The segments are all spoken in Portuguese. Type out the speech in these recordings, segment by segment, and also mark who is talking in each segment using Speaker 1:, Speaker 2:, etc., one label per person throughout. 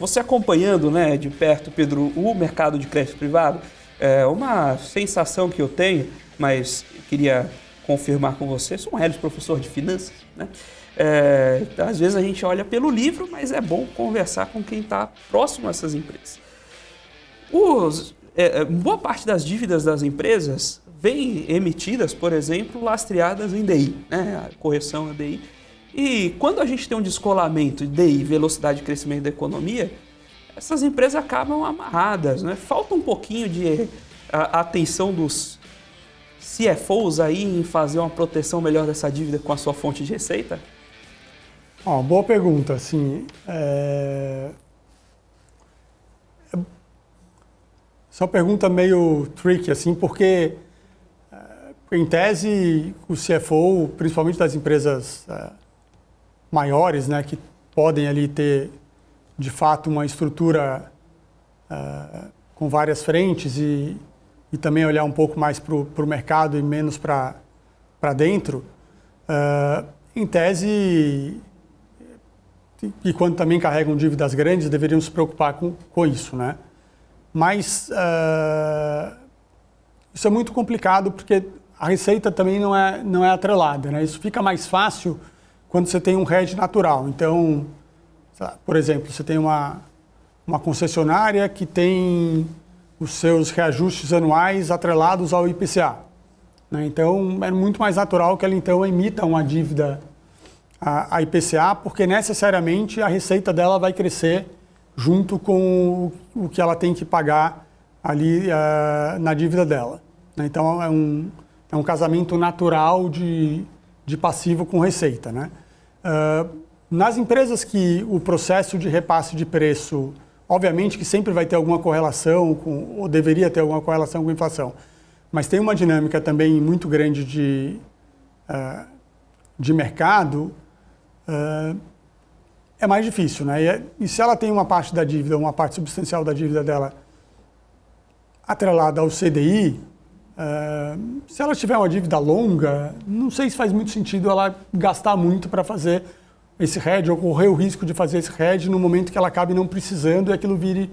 Speaker 1: Você acompanhando, né, de perto, Pedro, o mercado de crédito privado, uma sensação que eu tenho, mas queria confirmar com você, sou um Hélio, professor de finanças, né? Às vezes a gente olha pelo livro, mas é bom conversar com quem está próximo a essas empresas. Boa parte das dívidas das empresas vem emitidas, por exemplo, lastreadas em DI, né? A correção é DI. E quando a gente tem um descolamento de DI, velocidade de crescimento da economia, essas empresas acabam amarradas, né? Falta um pouquinho de atenção dos CFOs aí em fazer uma proteção melhor dessa dívida com a sua fonte de receita?
Speaker 2: Boa pergunta. Assim, essa é uma pergunta meio tricky, assim, porque, em tese, o CFO, principalmente das empresas maiores, né, que podem ali ter, de fato, uma estrutura com várias frentes e também olhar um pouco mais para o mercado e menos para dentro, em tese, e quando também carregam dívidas grandes, deveriam se preocupar com isso, né? Mas isso é muito complicado porque a receita também não é atrelada, né? Isso fica mais fácil quando você tem um hedge natural. Então, por exemplo, você tem uma concessionária que tem os seus reajustes anuais atrelados ao IPCA, né? Então, é muito mais natural que ela então emita uma dívida a IPCA, porque necessariamente a receita dela vai crescer junto com o que ela tem que pagar ali na dívida dela, né? Então, é um casamento natural de passivo com receita, né? Nas empresas que o processo de repasse de preço, obviamente que sempre vai ter alguma correlação, ou deveria ter alguma correlação com a inflação, mas tem uma dinâmica também muito grande de mercado, é mais difícil, né? E se ela tem uma parte da dívida, uma parte substancial da dívida dela atrelada ao CDI, se ela tiver uma dívida longa, não sei se faz muito sentido ela gastar muito para fazer esse hedge, ou correr o risco de fazer esse hedge no momento que ela acabe não precisando e aquilo vire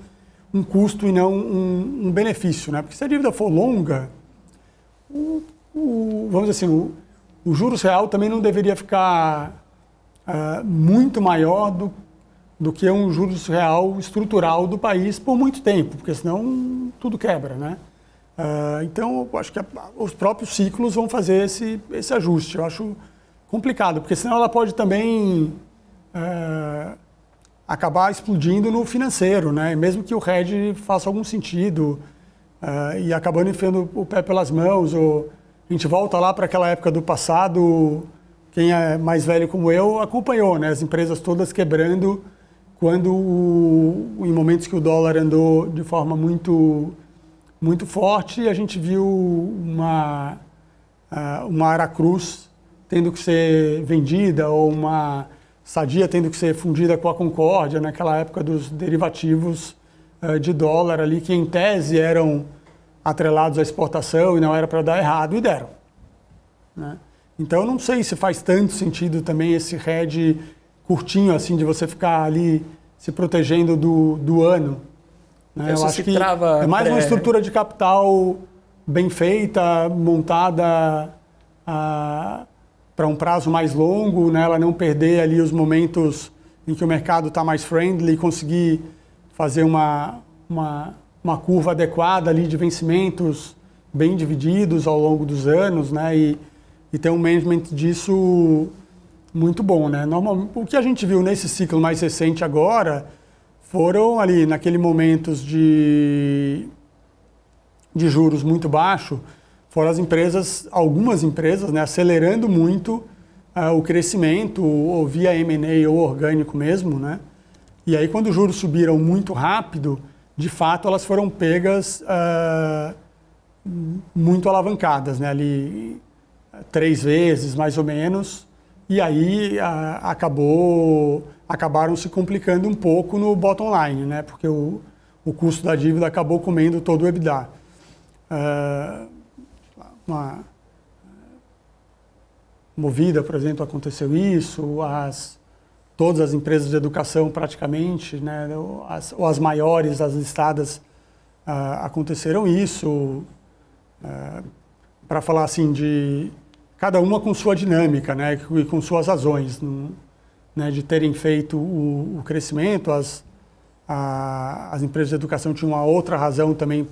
Speaker 2: um custo e não um benefício, né? Porque se a dívida for longa, vamos dizer assim, o juros real também não deveria ficar muito maior do que um juros real estrutural do país por muito tempo, porque senão tudo quebra, né? Então, eu acho que os próprios ciclos vão fazer esse ajuste. Eu acho complicado, porque senão ela pode também acabar explodindo no financeiro, né? Mesmo que o hedge faça algum sentido e acabando enfiando o pé pelas mãos, ou a gente volta lá para aquela época do passado, quem é mais velho como eu acompanhou, né? As empresas todas quebrando em momentos que o dólar andou de forma muito forte, a gente viu uma Aracruz tendo que ser vendida, ou uma Sadia tendo que ser fundida com a Concórdia, naquela época dos derivativos de dólar ali, que em tese eram atrelados à exportação e não era para dar errado, e deram, né? Então, não sei se faz tanto sentido também esse hedge curtinho, assim, de você ficar ali se protegendo do ano, né? Eu acho que é mais uma estrutura de capital bem feita, montada para um prazo mais longo, né? Ela não perder ali os momentos em que o mercado está mais friendly e conseguir fazer uma curva adequada ali de vencimentos bem divididos ao longo dos anos, né? E ter um management disso muito bom, né? O que a gente viu nesse ciclo mais recente agora foram ali, naquele momentos de juros muito baixo, foram algumas empresas, né, acelerando muito o crescimento, ou via M&A ou orgânico mesmo, né? E aí, quando os juros subiram muito rápido, de fato, elas foram pegas muito alavancadas, né? Ali 3 vezes, mais ou menos, e aí acabaram se complicando um pouco no bottom line, né? Porque o custo da dívida acabou comendo todo o EBITDA. Movida, por exemplo, aconteceu isso, todas as empresas de educação praticamente, né, ou as maiores, as listadas, aconteceram isso, para falar assim, de cada uma com sua dinâmica, né, e com suas razões, né, de terem feito o crescimento. As empresas de educação tinham uma outra razão também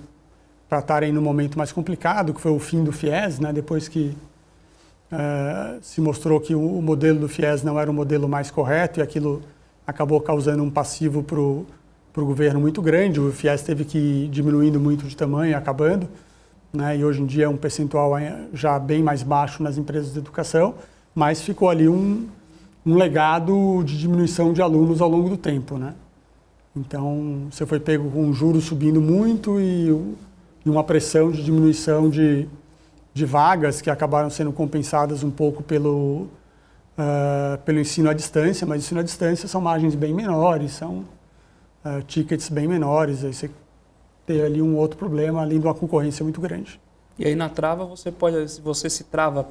Speaker 2: para estarem no momento mais complicado, que foi o fim do FIES, né, depois que se mostrou que o modelo do FIES não era o modelo mais correto, e aquilo acabou causando um passivo para o governo muito grande. O FIES teve que ir diminuindo muito de tamanho, acabando, né, e hoje em dia é um percentual já bem mais baixo nas empresas de educação, mas ficou ali um legado de diminuição de alunos ao longo do tempo, né? Então, você foi pego com o juros subindo muito e uma pressão de diminuição de vagas que acabaram sendo compensadas um pouco pelo ensino à distância, mas ensino à distância são margens bem menores, são tickets bem menores, aí você tem ali um outro problema, além de uma concorrência muito grande.
Speaker 1: E aí na trava você se trava